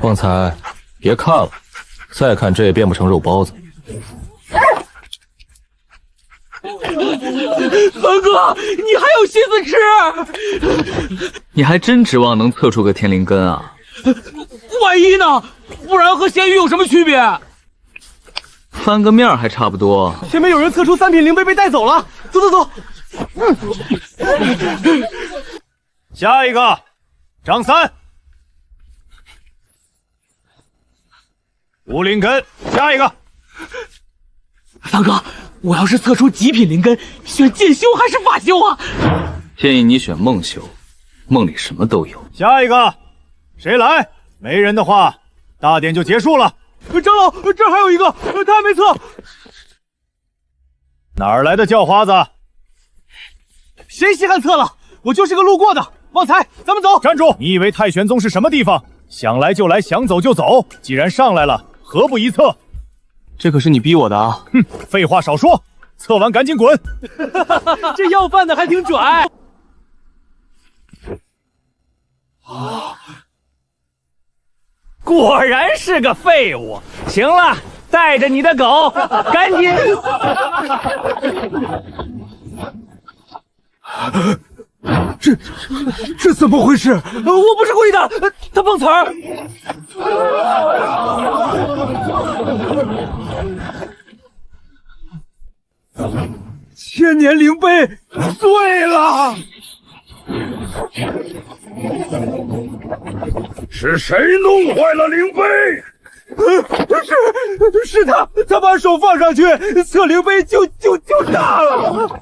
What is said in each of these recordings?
旺财，别看了，再看这也变不成肉包子。恒哥，你还有心思吃？你还真指望能测出个天灵根啊？万一呢？不然和咸鱼有什么区别？翻个面还差不多。前面有人测出3品灵杯被带走了，走走走。下一个，张三。无灵根，下一个。三哥，我要是测出极品灵根，选剑修还是法修啊？建议你选梦修，梦里什么都有。下一个，谁来？没人的话，大典就结束了。长老，这儿还有一个，他还没测。哪儿来的叫花子？谁稀罕测了？我就是个路过的。旺财，咱们走。站住！你以为太玄宗是什么地方？想来就来，想走就走。既然上来了，何不一测？这可是你逼我的啊！哼，废话少说，测完赶紧滚！这要饭的还挺拽。果然是个废物。行了，带着你的狗，赶紧。这怎么回事？我不是故意的，他碰瓷儿。千年灵杯碎了。是谁弄坏了灵杯？是他把手放上去，测灵杯就炸了。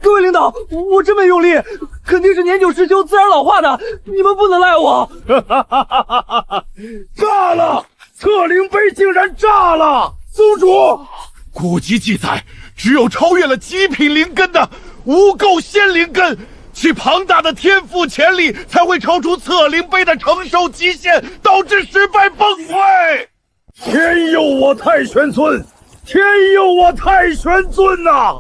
各位领导，我真没用力，肯定是年久失修自然老化的，你们不能赖我。炸了！测灵杯竟然炸了！宗主，古籍记载，只有超越了极品灵根的无垢仙灵根，其庞大的天赋潜力才会超出测灵杯的承受极限，导致失败崩溃。天佑我太玄尊！天佑我太玄尊呐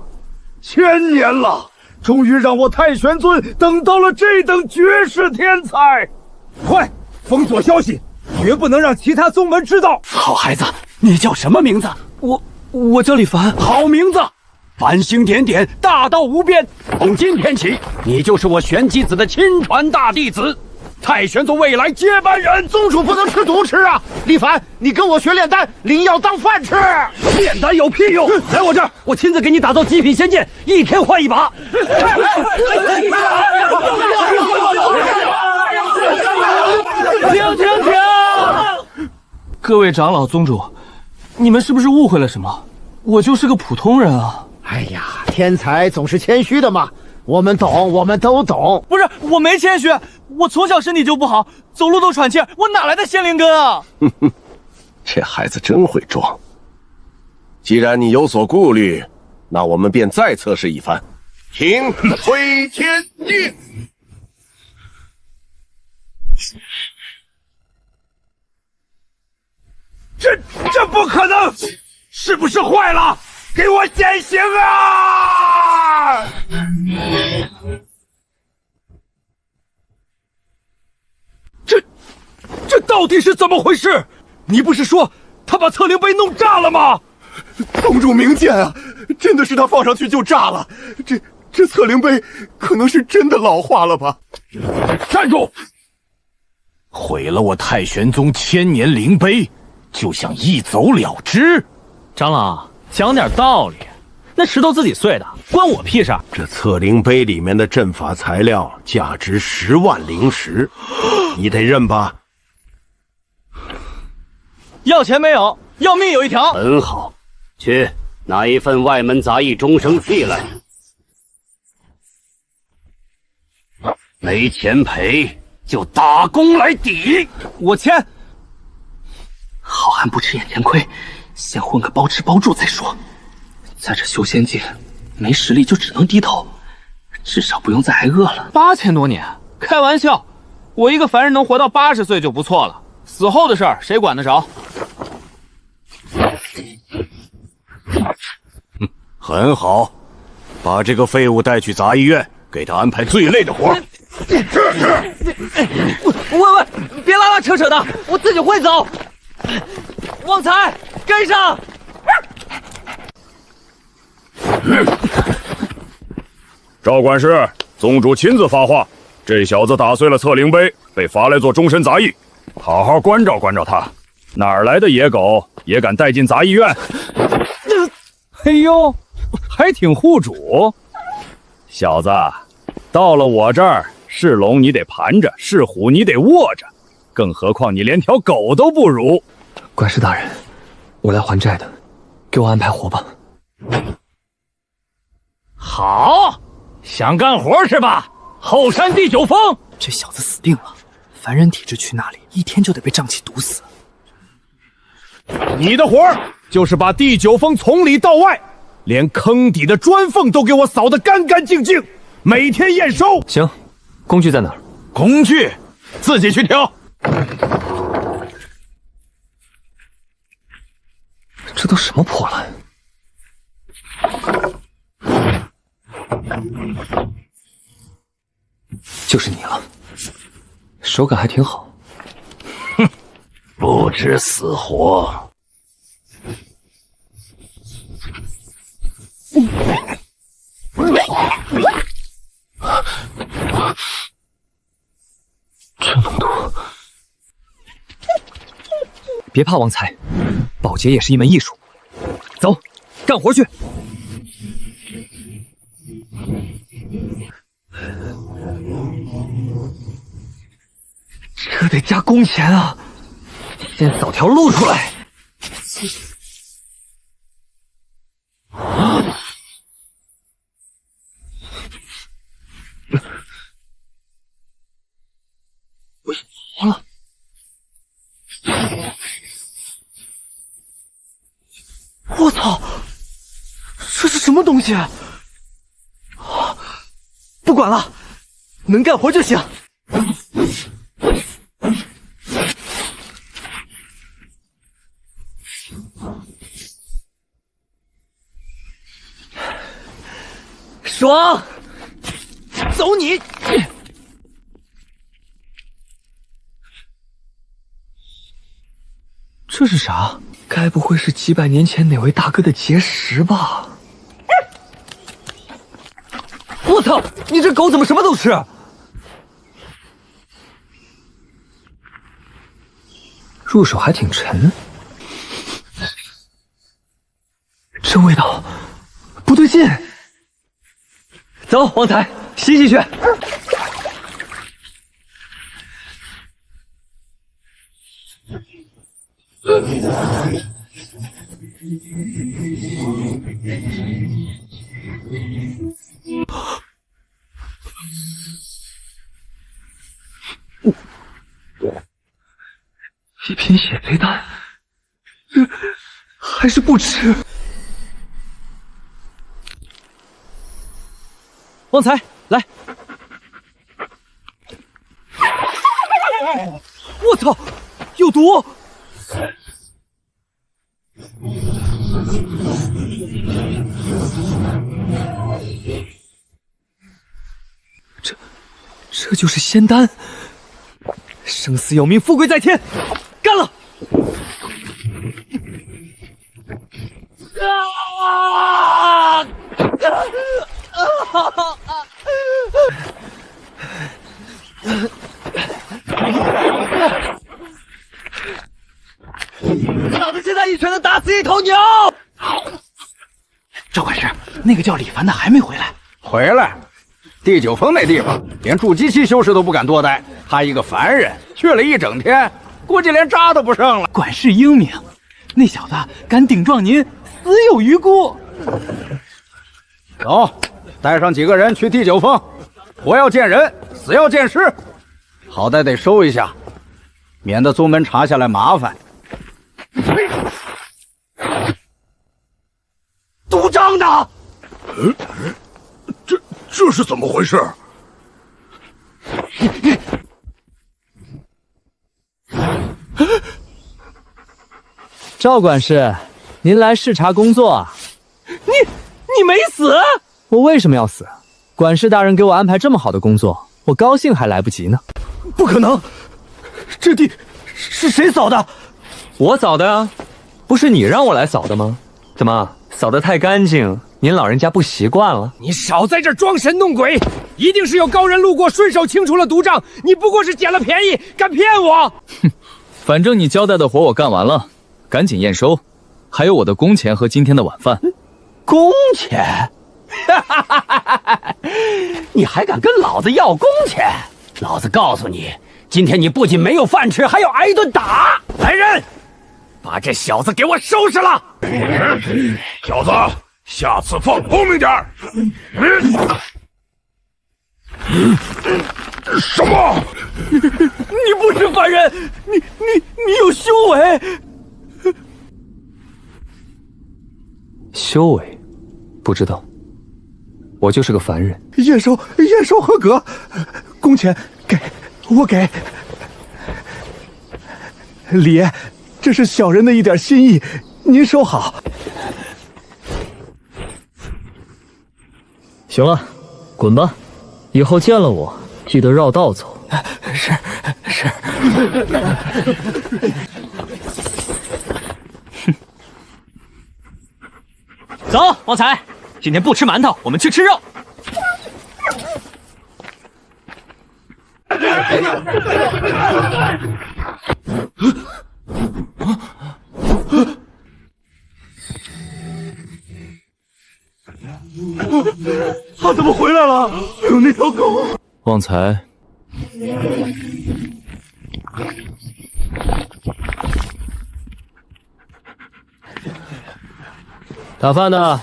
！1000年了，终于让我太玄尊等到了这等绝世天才！快封锁消息，绝不能让其他宗门知道。好孩子，你叫什么名字？我叫李凡。好名字，繁星点点，大道无边。从今天起，你就是我玄机子的亲传大弟子，太玄宗未来接班人。宗主不能吃独吃啊！李凡，你跟我学炼丹，灵药当饭吃。炼丹有屁用！来我这儿，我亲自给你打造极品仙剑，一天换一把。停！各位长老宗主，你们是不是误会了什么？我就是个普通人啊。哎呀，天才总是谦虚的嘛，我们懂，我们都懂。不是，我没谦虚，我从小身体就不好，走路都喘气儿，我哪来的仙灵根啊？哼哼，这孩子真会装。既然你有所顾虑，那我们便再测试一番。请推天剑。这不可能！是不是坏了？给我显形啊！这到底是怎么回事？你不是说他把测灵杯弄炸了吗？宗主明鉴啊，真的是他放上去就炸了。这测灵杯可能是真的老化了吧？站住！毁了我太玄宗1000年灵杯，就想一走了之？长老，讲点道理，那石头自己碎的，关我屁事。这测灵杯里面的阵法材料价值10万灵石，你得认吧？要钱没有，要命有一条。很好，去拿一份外门杂役终生契来。没钱赔就打工来抵。我签。好汉不吃眼前亏，先混个包吃包住再说。在这修仙界，没实力就只能低头，至少不用再挨饿了。8000多年，开玩笑，我一个凡人能活到80岁就不错了，死后的事儿谁管得着？很好，把这个废物带去杂医院，给他安排最累的活。喂，别拉拉扯扯的，我自己会走。旺财，跟上！赵管事，宗主亲自发话，这小子打碎了测灵碑，被罚来做终身杂役，好好关照关照他。哪儿来的野狗也敢带进杂役院？哎呦，还挺护主。小子，到了我这儿，是龙你得盘着，是虎你得卧着，更何况你连条狗都不如。管事大人，我来还债的，给我安排活吧。好，想干活是吧？后山第9峰，这小子死定了。凡人体质去那里，1天就得被瘴气毒死。你的活儿就是把第9峰从里到外，连坑底的砖缝都给我扫得干干净净，每天验收。行，工具在哪儿？工具自己去挑。这都什么破烂？就是你了，手感还挺好。哼，不知死活。这浓度，别怕，王才，保洁也是一门艺术。走，干活去。这得加工钱啊！先扫条路出来。我活了！我操！这是什么东西啊？不管了，能干活就行。爽！走你！这是啥？该不会是几百年前哪位大哥的结石吧？我操！你这狗怎么什么都吃？入手还挺沉，这味道不对劲。走，王才，洗洗去。一瓶血贼丹，还是不吃。旺财，来！我操，有毒！这就是仙丹，生死有命，富贵在天，干了！老子现在一拳能打死一头牛！赵管事，那个叫李凡的还没回来。回来，第9峰那地方连筑基期修士都不敢多待，他一个凡人去了一整天，估计连渣都不剩了。管事英明，那小子敢顶撞您，死有余辜。走，带上几个人去第9峰，活要见人，死要见尸，好歹得收一下，免得宗门查下来麻烦。毒瘴呢？这是怎么回事？赵管事，您来视察工作啊？你没死？我为什么要死？管事大人给我安排这么好的工作，我高兴还来不及呢。不可能，这地是谁扫的？我扫的啊，不是你让我来扫的吗？怎么扫得太干净，您老人家不习惯了？你少在这装神弄鬼，一定是有高人路过，顺手清除了毒瘴。你不过是捡了便宜，敢骗我？哼，反正你交代的活我干完了，赶紧验收，还有我的工钱和今天的晚饭。工钱？你还敢跟老子要工钱？老子告诉你，今天你不仅没有饭吃，还要挨一顿打！来人，把这小子给我收拾了！小子，下次放聪明点。什么？你不是凡人，你有修为。修为？不知道，我就是个凡人。验收合格，工钱我给。李爷，这是小人的一点心意，您收好。行了，滚吧，以后见了我记得绕道走。是。走，旺财，今天不吃馒头，我们去吃肉。他怎么回来了？还有那条狗。旺财，打饭的，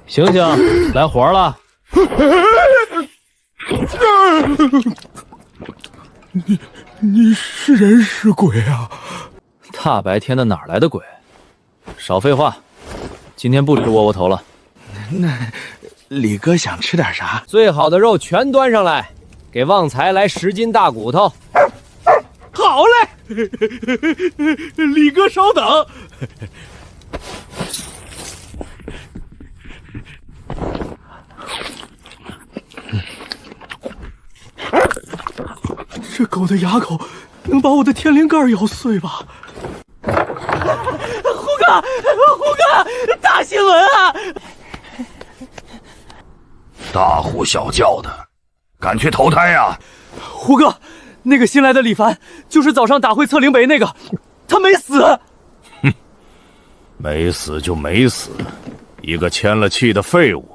醒醒，来活了。你是人是鬼啊？大白天的哪来的鬼？少废话，今天不吃窝窝头了。那李哥想吃点啥？最好的肉全端上来，给旺财来10斤大骨头。好嘞，李哥稍等。这狗的牙口能把我的天灵盖咬碎吧？胡哥，大新闻啊！大呼小叫的，敢去投胎呀？胡哥，那个新来的李凡，就是早上打回侧灵北那个，他没死。哼，没死就没死，一个签了气的废物，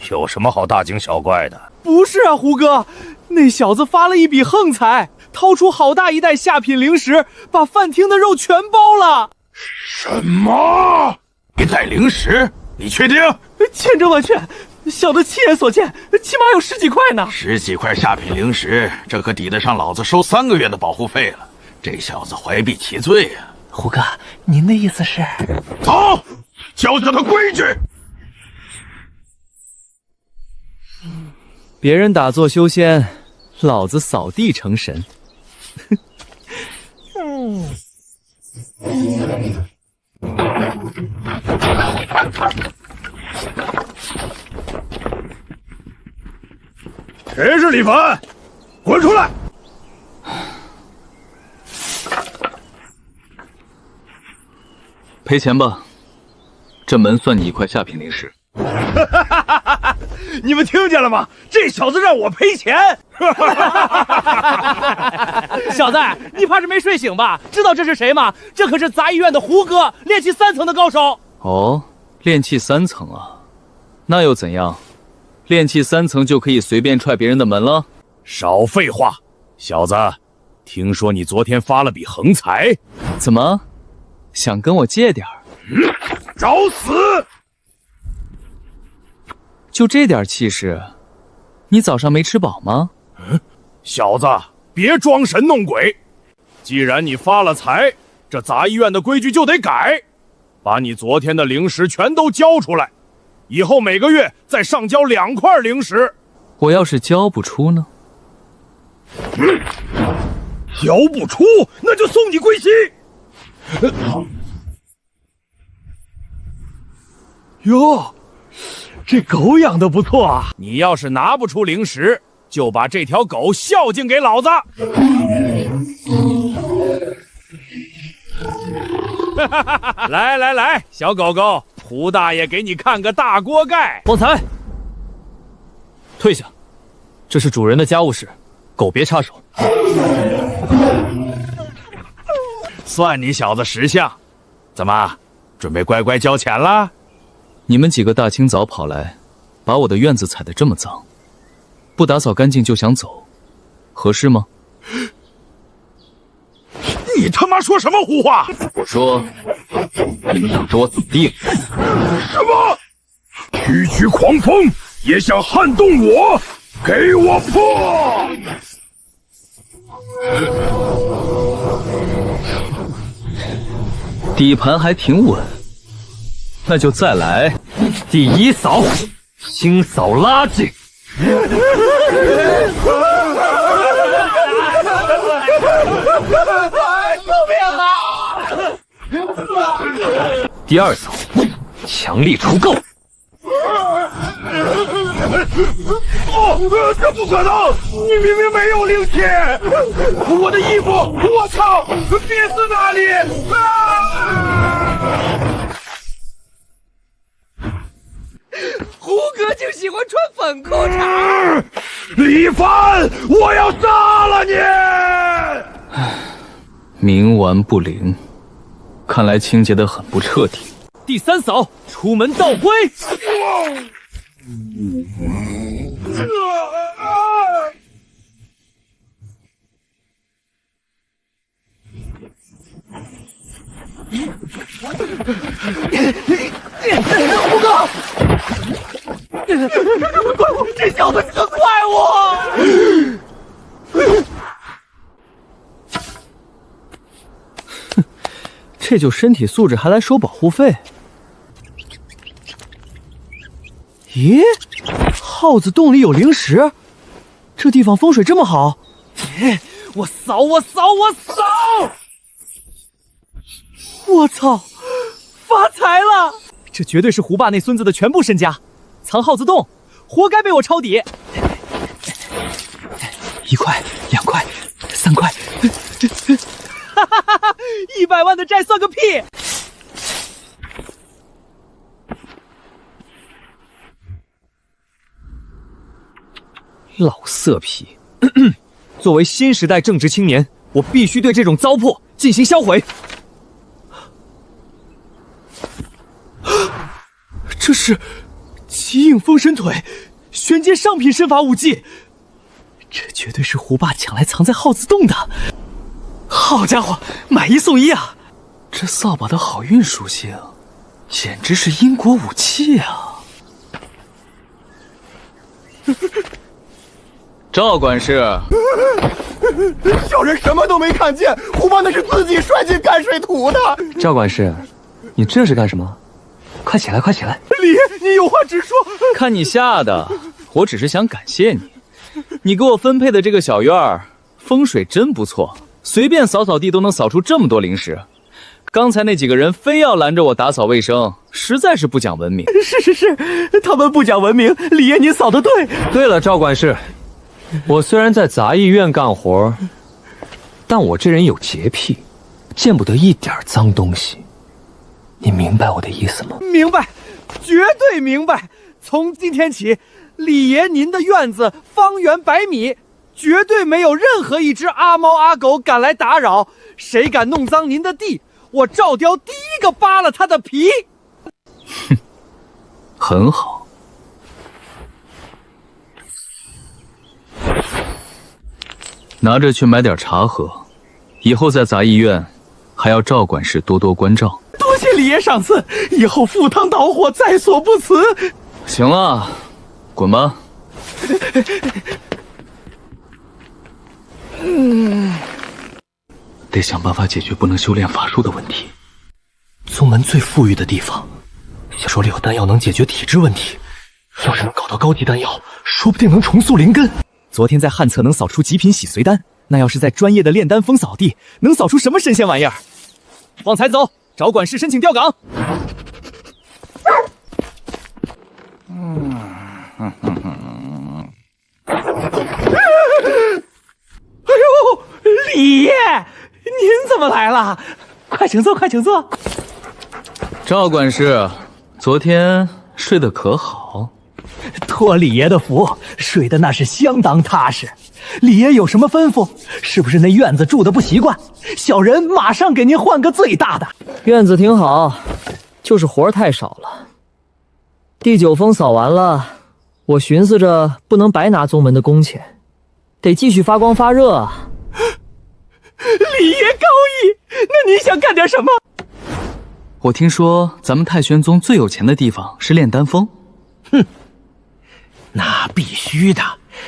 有什么好大惊小怪的？不是啊，胡哥，那小子发了一笔横财，掏出好大一袋下品灵石，把饭厅的肉全包了。什么？一袋灵石？你确定？千真万确，小的亲眼所见，起码有10几块呢。10几块下品灵石，这可抵得上老子收3个月的保护费了。这小子怀璧其罪呀！胡哥，您的意思是？走，教教他规矩。别人打坐修仙，老子扫地成神。谁是李凡？滚出来！赔钱吧，这门算你1块下品灵石。你们听见了吗？这小子让我赔钱！小子，你怕是没睡醒吧？知道这是谁吗？这可是杂医院的胡哥，炼气3层的高手。哦，炼气3层啊，那又怎样？炼气3层就可以随便踹别人的门了？少废话，小子，听说你昨天发了笔横财，怎么想跟我借点儿？找死！就这点气势，你早上没吃饱吗？小子，别装神弄鬼！既然你发了财，这杂医院的规矩就得改，把你昨天的灵石全都交出来，以后每个月再上交2块灵石。我要是交不出呢？交不出，那就送你归西。哟，这狗养的不错啊！你要是拿不出灵石，就把这条狗孝敬给老子！来来来，小狗狗，胡大爷给你看个大锅盖。旺财，退下，这是主人的家务事，狗别插手。算你小子识相，怎么，准备乖乖交钱了？你们几个大清早跑来，把我的院子踩得这么脏，不打扫干净就想走，合适吗？你他妈说什么胡话！我说，你们等着我死定！什么？区区狂风也想撼动我？给我破！底盘还挺稳，那就再来。第一扫，清扫垃圾。救命啊！第二扫，强力除垢。这不可能！你明明没有灵气！我的衣服，我操，憋死哪里？胡歌竟喜欢穿粉裤衩。李凡，我要杀了你！冥顽不灵，看来清洁得很不彻底。第三扫，出门倒灰。胡歌，怪物！这小子是个怪物！这就身体素质还来收保护费？咦，耗子洞里有灵石，这地方风水这么好。我扫！我操，发财了！这绝对是胡爸那孙子的全部身家，藏耗子洞，活该被我抄底。1块、2块、3块，哈哈哈哈！100万的债算个屁！老色批。作为新时代正直青年，我必须对这种糟粕进行销毁。这是奇影封神腿，玄阶上品身法武技，这绝对是胡爸抢来藏在耗子洞的。好家伙，买1送1啊！这扫把的好运属性，简直是因果武器啊！赵管事，小人什么都没看见，胡爸那是自己摔进泔水土的。赵管事，你这是干什么？快起来，快起来！李爷，你有话直说。看你吓的，我只是想感谢你。你给我分配的这个小院儿，风水真不错，随便扫扫地都能扫出这么多灵石。刚才那几个人非要拦着我打扫卫生，实在是不讲文明。是，他们不讲文明。李爷，您扫得对。对了，赵管事，我虽然在杂役院干活，但我这人有洁癖，见不得一点脏东西。你明白我的意思吗？明白，绝对明白。从今天起，李爷您的院子方圆100米，绝对没有任何一只阿猫阿狗敢来打扰。谁敢弄脏您的地，我赵雕第一个扒了他的皮。哼，很好。拿着去买点茶喝，以后在杂役院还要赵管事多多关照。多谢李爷赏赐，以后赴汤蹈火在所不辞。行了，滚吧。得想办法解决不能修炼法术的问题。宗门最富裕的地方，手里有丹药能解决体质问题。要是能搞到高级丹药，说不定能重塑灵根。昨天在汉册能扫出极品洗髓丹，那要是在专业的炼丹风扫地，能扫出什么神仙玩意儿？旺财，走，找管事申请调岗。么来了，快请坐，快请坐。赵管事，昨天睡得可好？托李爷的福，睡得那是相当踏实。李爷有什么吩咐？是不是那院子住的不习惯？小人马上给您换个最大的。院子挺好，就是活太少了。第9封扫完了，我寻思着不能白拿宗门的工钱，得继续发光发热啊。李爷高义，那你想干点什么？我听说咱们太玄宗最有钱的地方是炼丹峰。哼，那必须的。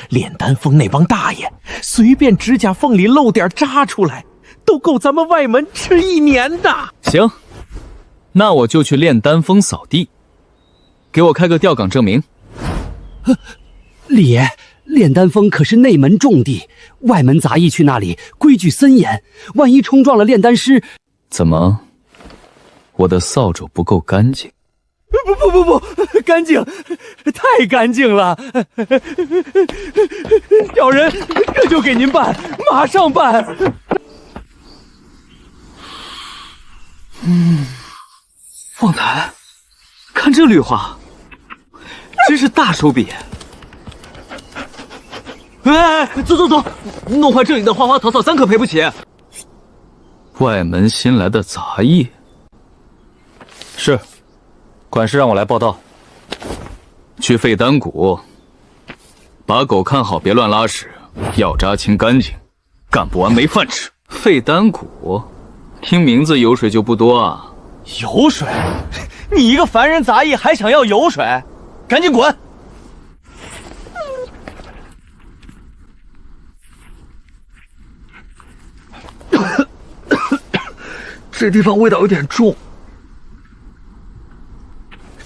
炼丹峰那帮大爷，随便指甲缝里漏点渣出来，都够咱们外门吃1年的。行，那我就去炼丹峰扫地，给我开个调岗证明。李爷，炼丹峰可是内门重地，外门杂役去那里规矩森严，万一冲撞了炼丹师，怎么？我的扫帚不够干净？不，干净，太干净了。小人这就给您办，马上办。凤台，看这绿化，真是大手笔。哎，走，弄坏这里的花花草草，咱可赔不起。外门新来的杂役。是。管事让我来报道。去废丹谷，把狗看好，别乱拉屎，药渣清干净，干不完没饭吃。废丹谷，听名字油水就不多啊。油水？你一个凡人杂役还想要油水？赶紧滚！这地方味道有点重。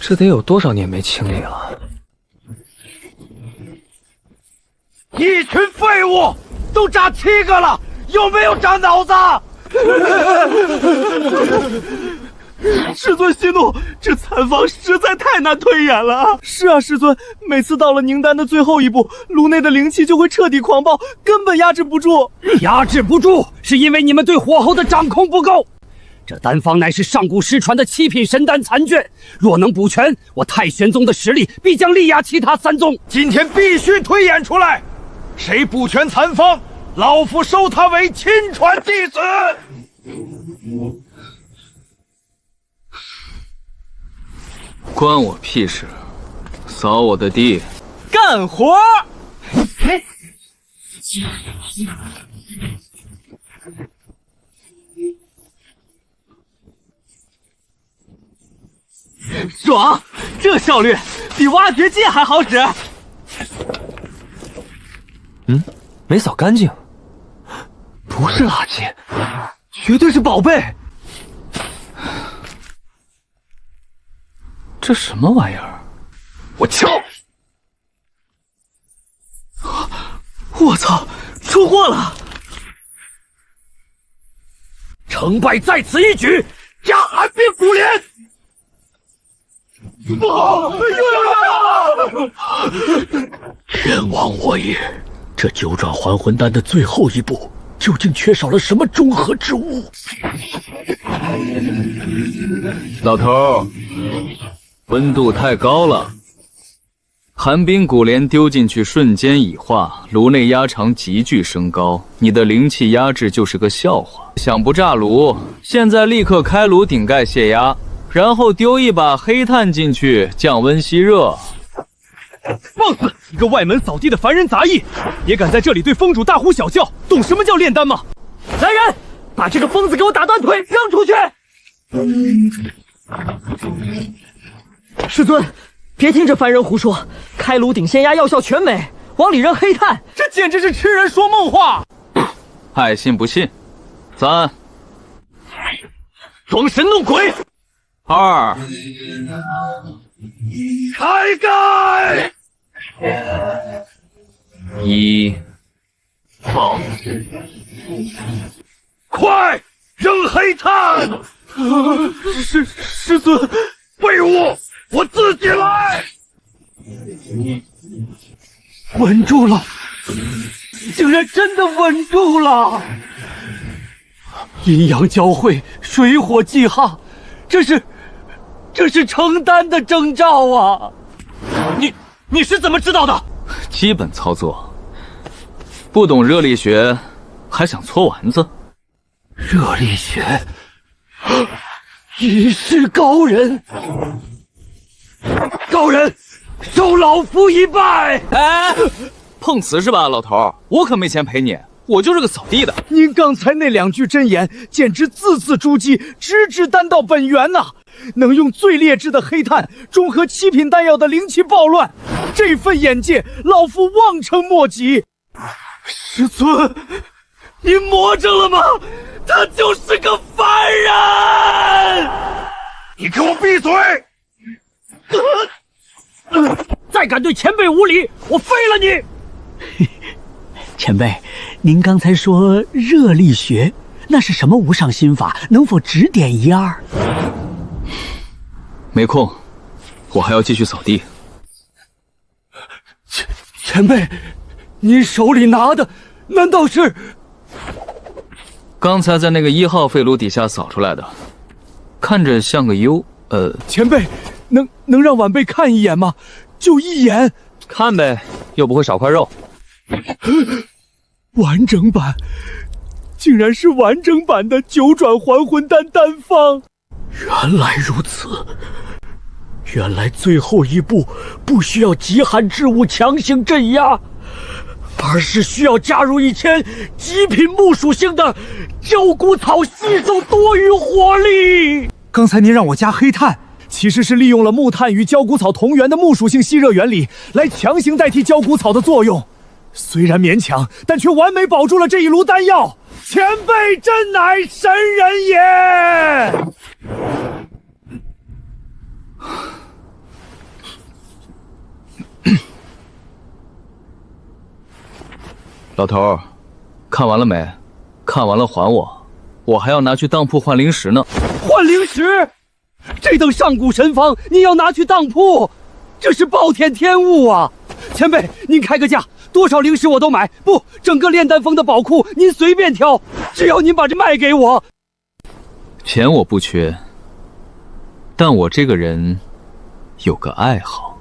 这得有多少年没清理了？一群废物，都炸7个了，有没有长脑子？师尊息怒，这残方实在太难推演了。是啊，师尊，每次到了凝丹的最后一步，炉内的灵气就会彻底狂暴，根本压制不住。压制不住，是因为你们对火候的掌控不够。这丹方乃是上古失传的7品神丹残卷，若能补全，我太玄宗的实力必将力压其他3宗。今天必须推演出来，谁补全残方，老夫收他为亲传弟子。关我屁事！扫我的地，干活！爽，这效率比挖掘机还好使。没扫干净，不是垃圾，绝对是宝贝。这什么玩意儿？我敲！我操，出货了！成败在此一举，加寒冰骨莲！冤枉我也！这9转还魂丹的最后一步，究竟缺少了什么中和之物？老头，温度太高了，寒冰骨莲丢进去瞬间已化，炉内压长急剧升高，你的灵气压制就是个笑话。想不炸炉，现在立刻开炉顶盖泄压，然后丢一把黑炭进去降温吸热。放肆！一个外门扫地的凡人杂役，也敢在这里对峰主大呼小叫，懂什么叫炼丹吗？来人，把这个疯子给我打断腿，扔出去！师尊，别听这凡人胡说，开炉顶仙压药效全没，往里扔黑炭，这简直是痴人说梦话！爱信不信。3，装神弄鬼。2，开盖！1，放！快扔黑炭！师尊，废物，我自己来！稳住了，竟然真的稳住了！阴阳交汇，水火既哈，这是成丹的征兆啊！你是怎么知道的？基本操作。不懂热力学，还想搓丸子？热力学，一世高人，高人，受老夫一拜！哎，碰瓷是吧，老头？我可没钱赔你，我就是个扫地的。您刚才那2句真言，简直字字珠玑，直指丹道本源呐！能用最劣质的黑炭中和7品丹药的灵气暴乱，这份眼界，老夫望尘莫及。师尊，你魔怔了吗？他就是个凡人！你给我闭嘴！再敢对前辈无礼，我废了你！前辈，您刚才说热力学，那是什么无上心法？能否指点一二？没空，我还要继续扫地。前辈，您手里拿的难道是？刚才在那个1号废炉底下扫出来的，看着像个幽。前辈，能让晚辈看一眼吗？就一眼。看呗，又不会少块肉。完整版，竟然是完整版的9转还魂丹丹方。原来如此，原来最后一步不需要极寒之物强行镇压，而是需要加入1000极品木属性的焦骨草，吸收多余火力。刚才您让我加黑炭，其实是利用了木炭与焦骨草同源的木属性吸热原理，来强行代替焦骨草的作用。虽然勉强，但却完美保住了这一炉丹药。前辈真乃神人也！老头，看完了没？看完了还我，我还要拿去当铺换灵石呢。换灵石？这等上古神方，你要拿去当铺，这是暴殄天物啊！前辈，您开个价，多少灵石我都买。不，整个炼丹峰的宝库您随便挑，只要您把这卖给我。钱我不缺，但我这个人有个爱好。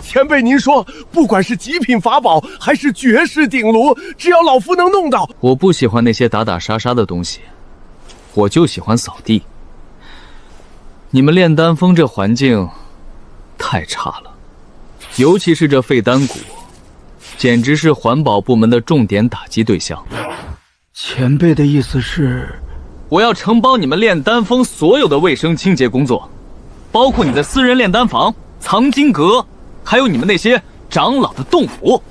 前辈您说，不管是极品法宝还是绝世鼎炉，只要老夫能弄到。我不喜欢那些打打杀杀的东西，我就喜欢扫地。你们炼丹峰这环境太差了，尤其是这废丹谷，简直是环保部门的重点打击对象。前辈的意思是，我要承包你们炼丹峰所有的卫生清洁工作，包括你的私人炼丹房、藏经阁，还有你们那些长老的洞府，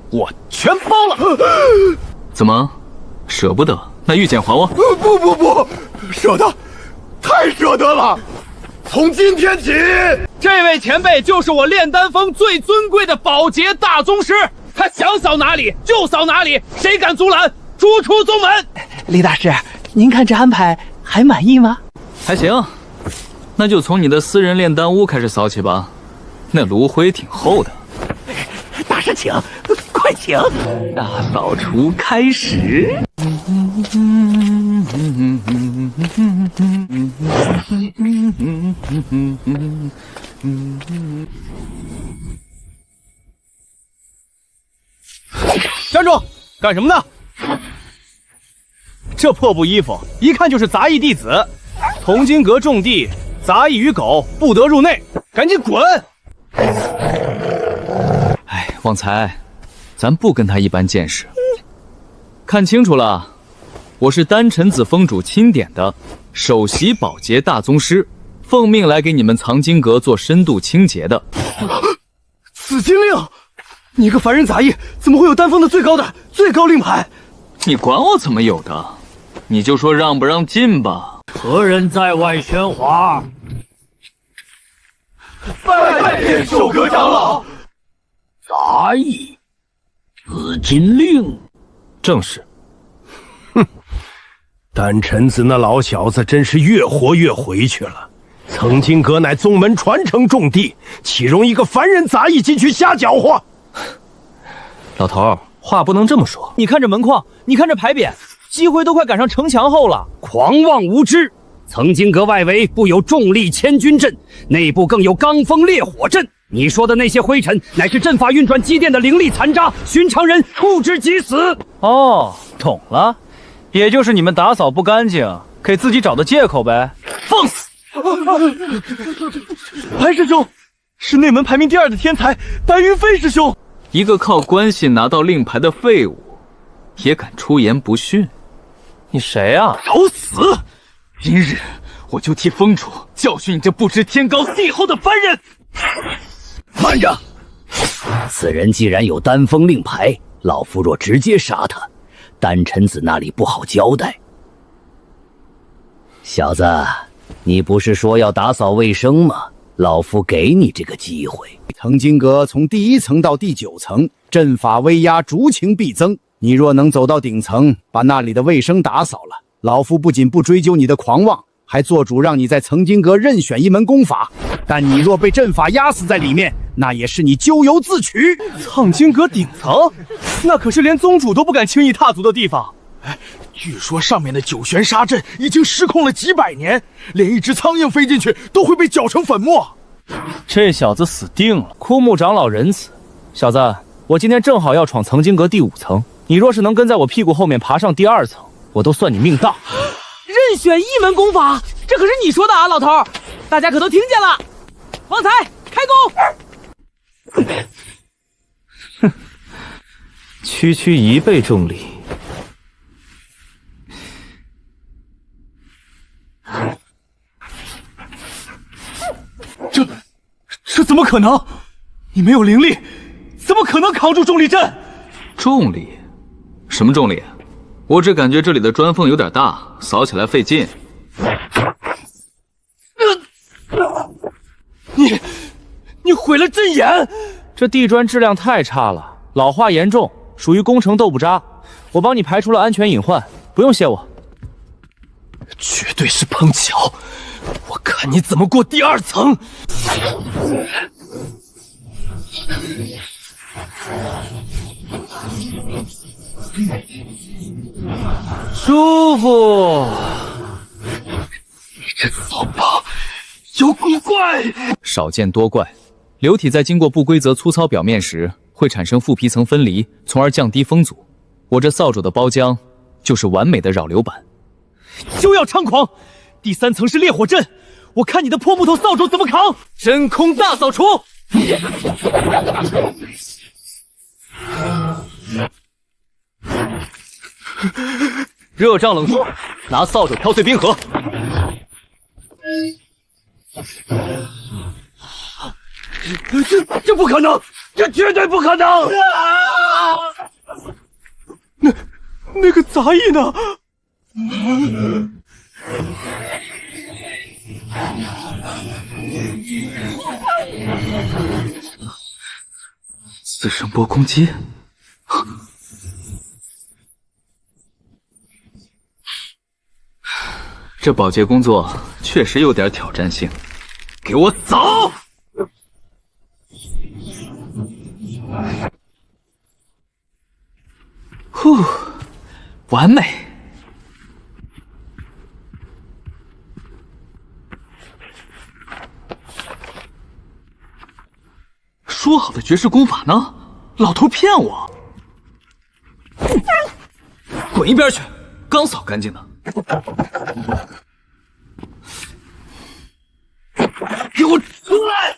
我全包了。怎么，舍不得？那玉简还我？不，舍得，太舍得了。从今天起，这位前辈就是我炼丹峰最尊贵的保洁大宗师，他想扫哪里就扫哪里，谁敢阻拦，逐出宗门。李大师，您看这安排还满意吗？还行，那就从你的私人炼丹屋开始扫起吧，那炉灰挺厚的。大师请，快请。大扫除开始。站住！干什么呢？这破布衣服一看就是杂役弟子，铜金阁种地，杂役与狗不得入内，赶紧滚！哎，旺财，咱不跟他一般见识。看清楚了，我是丹臣子峰主钦点的首席保洁大宗师，奉命来给你们藏经阁做深度清洁的。紫金令，你个凡人杂役，怎么会有丹峰的最高令牌？你管我怎么有的，你就说让不让进吧。何人在外喧哗？拜见寿阁长老。杂役，紫金令。正是。丹臣子那老小子真是越活越回去了。曾经阁乃宗门传承重地，岂容一个凡人杂役进去瞎搅和？老头，话不能这么说。你看这门框，你看这牌匾，机会都快赶上城墙后了。狂妄无知！曾经阁外围布有重力千军阵，内部更有罡风烈火阵。你说的那些灰尘，乃是阵法运转积淀的灵力残渣，寻常人不知即死。哦，懂了，也就是你们打扫不干净，给自己找的借口呗。放肆！白师兄，是内门排名第2的天才白云飞师兄。一个靠关系拿到令牌的废物，也敢出言不逊？你谁啊？找死！今日我就替封主教训你这不知天高地厚的凡人。慢着！此人既然有丹峰令牌，老夫若直接杀他，丹臣子那里不好交代。小子，你不是说要打扫卫生吗？老夫给你这个机会。藤金阁从第1层到第9层，阵法威压逐情必增。你若能走到顶层，把那里的卫生打扫了，老夫不仅不追究你的狂妄，还做主让你在曾金阁任选一门功法。但你若被阵法压死在里面，那也是你咎由自取。藏经阁顶层，那可是连宗主都不敢轻易踏足的地方。据说上面的九玄沙阵已经失控了几百年，连一只苍蝇飞进去都会被搅成粉末。这小子死定了！枯木长老仁慈，小子，我今天正好要闯曾经阁第5层，你若是能跟在我屁股后面爬上第2层，我都算你命大。任选一门功法，这可是你说的啊，老头，大家可都听见了。方才开弓！哼，区区1倍重力。这怎么可能？你没有灵力，怎么可能扛住重力阵？重力？什么重力？我只感觉这里的砖缝有点大，扫起来费劲。你毁了阵眼！这地砖质量太差了，老化严重，属于工程豆腐渣。我帮你排除了安全隐患，不用谢我。绝对是碰巧，我看你怎么过第2层。舒服。你这扫把有古怪！少见多怪。流体在经过不规则粗糙表面时，会产生副皮层分离，从而降低风阻。我这扫帚的包浆就是完美的扰流板。休要猖狂！第3层是烈火阵，我看你的破木头扫帚怎么扛！真空大扫除！热胀冷缩，拿扫帚挑碎冰河。这不可能，这绝对不可能！那个杂役呢？自声波攻击。这保洁工作确实有点挑战性。给我走！呼，完美。说好的绝世功法呢？老头骗我！滚一边去！刚扫干净的。给我出来！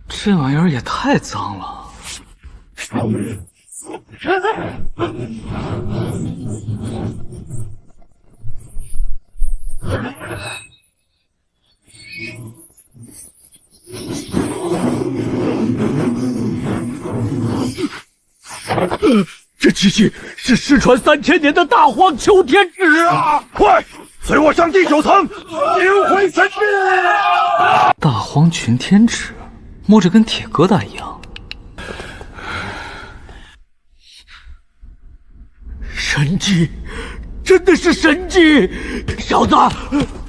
这玩意儿也太脏了。这机器是失传3000年的大荒求天旨啊！快，随我上第9层，灵回神境！大荒群天旨，摸着跟铁疙瘩一样。神迹，真的是神迹！小子，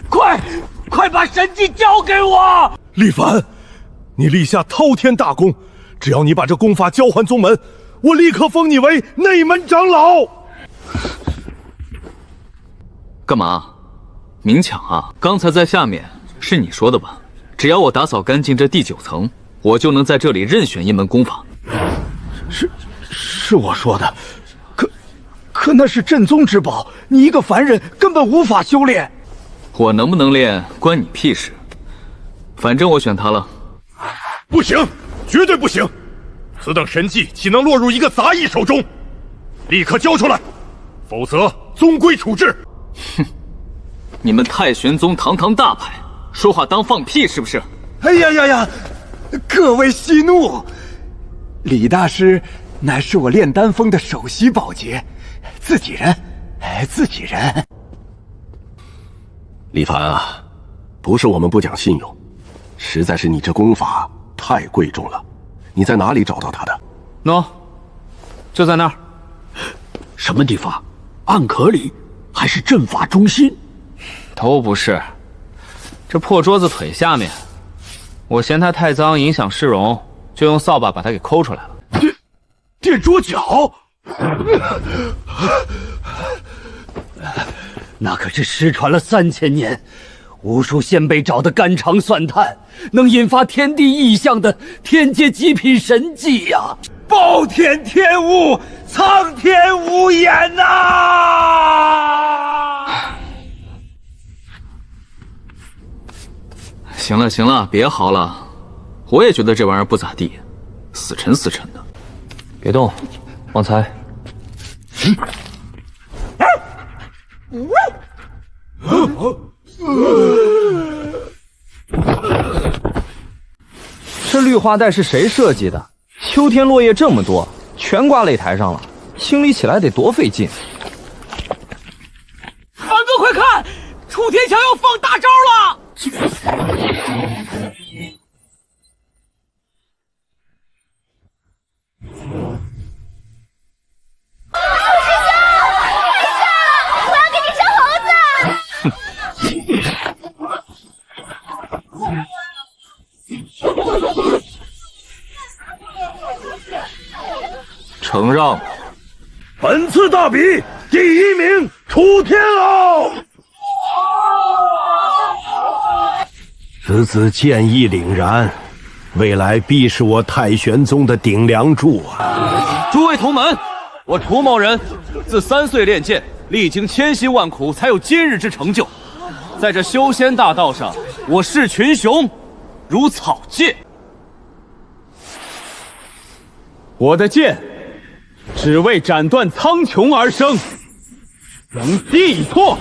快把神迹交给我！李凡，你立下滔天大功，只要你把这功法交还宗门，我立刻封你为内门长老。干嘛？明抢啊！刚才在下面是你说的吧？只要我打扫干净这第9层，我就能在这里任选一门功法。是我说的，可那是镇宗之宝，你一个凡人根本无法修炼。我能不能练关你屁事？反正我选他了。不行，绝对不行！此等神技岂能落入一个杂役手中？立刻交出来，否则宗规处置。哼，你们太玄宗堂堂大派，说话当放屁是不是？哎呀！各位息怒，李大师乃是我炼丹峰的首席保洁，自己人。李凡啊，不是我们不讲信用，实在是你这功法太贵重了。你在哪里找到它的？喏，就在那儿。什么地方？暗壳里还是阵法中心？都不是，这破桌子腿下面，我嫌它太脏影响市容，就用扫把把它给抠出来了。垫桌脚？那可是失传了3000年，无数先辈找的肝肠蒜炭，能引发天地异象的天阶极品神技呀！暴殄天物，苍天无眼呐！行了，别嚎了，我也觉得这玩意儿不咋地，死沉的。别动，旺财。这绿化带是谁设计的？秋天落叶这么多，全挂擂台上了，清理起来得多费劲。凡哥，快看，楚天强要放大招了！承让。本次大比第1名楚天傲。此子剑意凛然，未来必是我太玄宗的顶梁柱啊！诸位同门，我楚某人自3岁练剑，历经千辛万苦，才有今日之成就。在这修仙大道上，我视群雄如草芥。我的剑只为斩断苍穹而生，人机已错。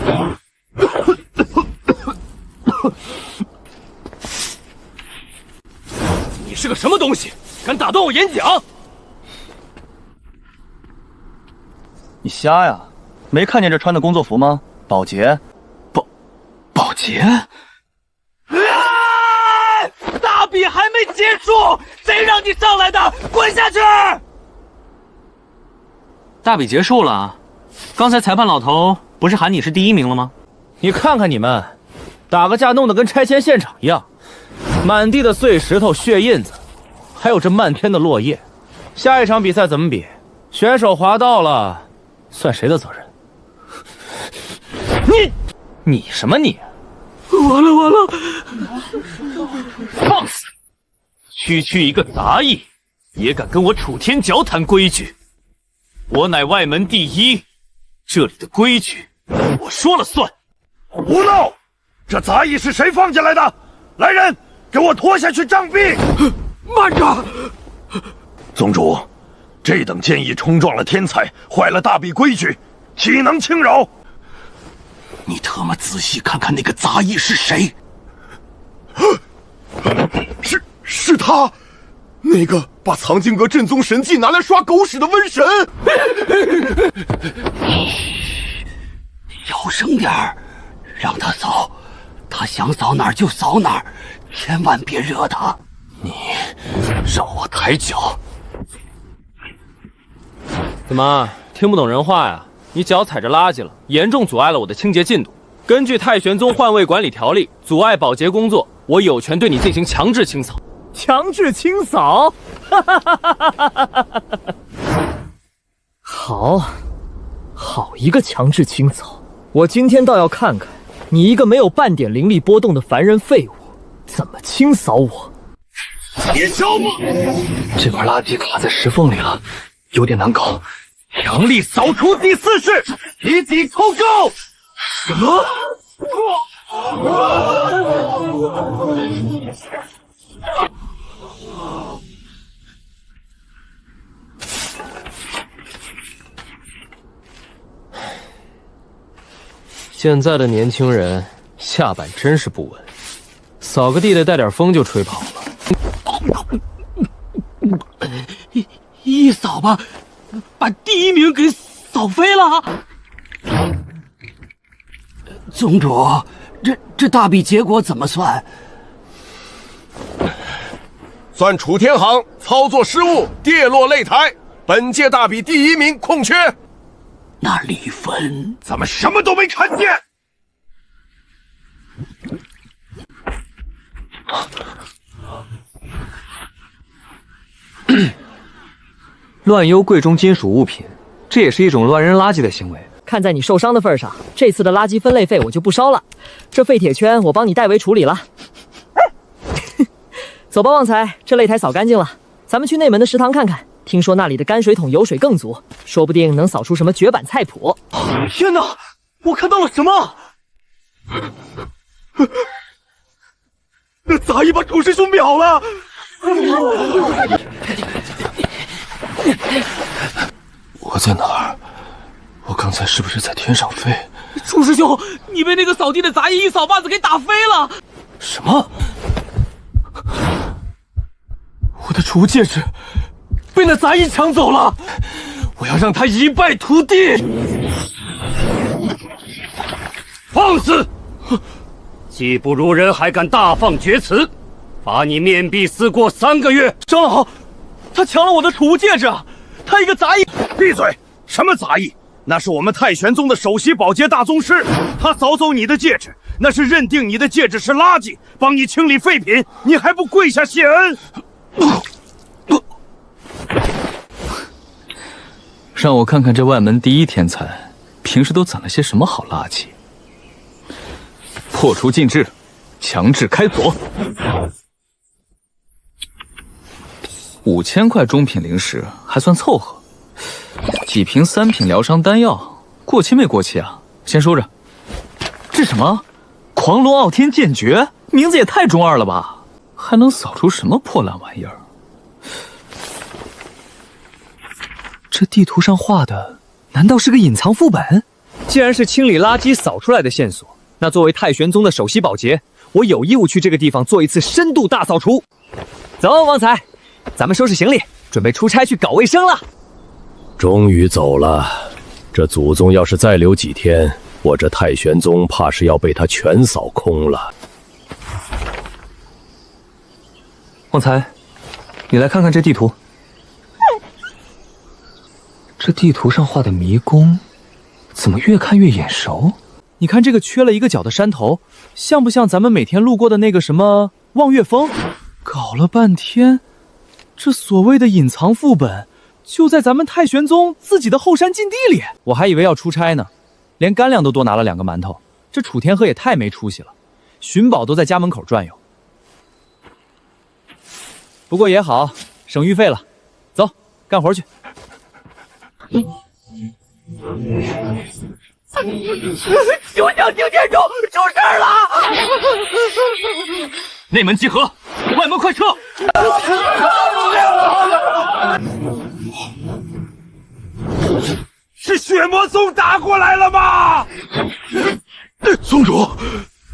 你是个什么东西，敢打断我演讲？你瞎呀？没看见这穿的工作服吗？保洁。保洁？大比还没结束，谁让你上来的？滚下去！大比结束了，刚才裁判老头不是喊你是第1名了吗？你看看你们，打个架弄得跟拆迁现场一样，满地的碎石头、血印子，还有这漫天的落叶。下一场比赛怎么比？选手滑道了，算谁的责任？你什么你？完了！放肆！区一个杂役，也敢跟我楚天角谈规矩？我乃外门第1，这里的规矩我说了算。胡闹！这杂役是谁放进来的？来人，给我拖下去杖毙！慢着！宗主，这等剑意冲撞了天才，坏了大比规矩，岂能轻饶？你特么仔细看看那个杂役是谁？是他，那个把藏经阁镇宗神技拿来刷狗屎的瘟神。小声点儿，让他扫，他想扫哪儿就扫哪儿，千万别惹他。你让我抬脚？怎么听不懂人话呀？你脚踩着垃圾了，严重阻碍了我的清洁进度。根据太玄宗换位管理条例，阻碍保洁工作，我有权对你进行强制清扫。强制清扫？一个强制清扫。我今天倒要看看，你一个没有半点灵力波动的凡人废物，怎么清扫我？别招我！这块垃圾卡在石缝里了，有点难搞。强力扫除第4式，一级冲够！什么？现在的年轻人下板真是不稳，扫个地得带点风就吹跑了。一扫把第1名给扫飞了。宗主，这大比结果怎么算？算楚天行操作失误，跌落擂台，本届大比第1名空缺。那李芬怎么什么都没看见？乱邮贵重金属物品，这也是一种乱扔垃圾的行为。看在你受伤的份上，这次的垃圾分类费我就不烧了。这废铁圈我帮你代为处理了。走吧，旺财，这擂台扫干净了，咱们去内门的食堂看看。听说那里的泔水桶油水更足，说不定能扫出什么绝版菜谱。天哪，我看到了什么？那杂役把楚师兄秒了！我在哪儿？我刚才是不是在天上飞？楚师兄，你被那个扫地的杂役一扫把子给打飞了！什么？我的储物戒指被那杂役抢走了！我要让他一败涂地！放肆！技不如人，还敢大放厥词！罚你面壁思过3个月。长老，他抢了我的储物戒指啊！他一个杂役！闭嘴！什么杂役？那是我们太玄宗的首席保洁大宗师，他扫走你的戒指，那是认定你的戒指是垃圾，帮你清理废品，你还不跪下谢恩？让我看看这外门第1天才平时都攒了些什么好垃圾。破除禁制，强制开锁。5000块中品灵石还算凑合，几瓶3品疗伤丹药，过期没过期啊？先收着。这什么？狂龙傲天剑诀，名字也太中二了吧！还能扫出什么破烂玩意儿？这地图上画的，难道是个隐藏副本？既然是清理垃圾扫出来的线索，那作为太玄宗的首席保洁，我有义务去这个地方做一次深度大扫除。走，旺财，咱们收拾行李，准备出差去搞卫生了。终于走了，这祖宗要是再留几天，我这太玄宗怕是要被他全扫空了。旺财，你来看看这地图。这地图上画的迷宫，怎么越看越眼熟？你看这个缺了一个角的山头，像不像咱们每天路过的那个什么望月峰？搞了半天，这所谓的隐藏副本，就在咱们太玄宗自己的后山禁地里。我还以为要出差呢，连干粮都多拿了2个馒头。这楚天河也太没出息了，寻宝都在家门口转悠。不过也好，省运费了。走，干活去。休想听见出事儿了！内门集合，外门快撤！是血魔宗打过来了吗？宗主，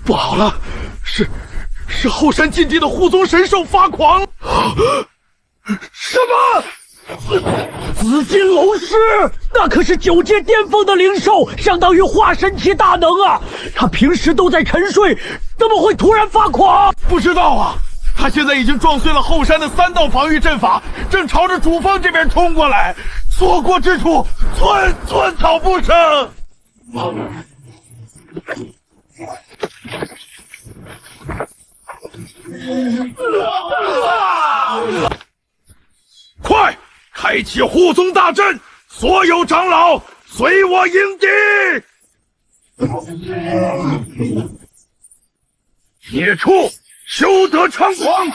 不好了，是后山禁地的护宗神兽发狂！什么？紫金龙狮，那可是9阶巅峰的灵兽，相当于化神期大能啊！他平时都在沉睡，怎么会突然发狂？不知道啊，他现在已经撞碎了后山的3道防御阵法，正朝着主峰这边冲过来，所过之处寸寸草不生。快！开启护宗大阵，所有长老随我迎敌！孽畜，休得猖狂！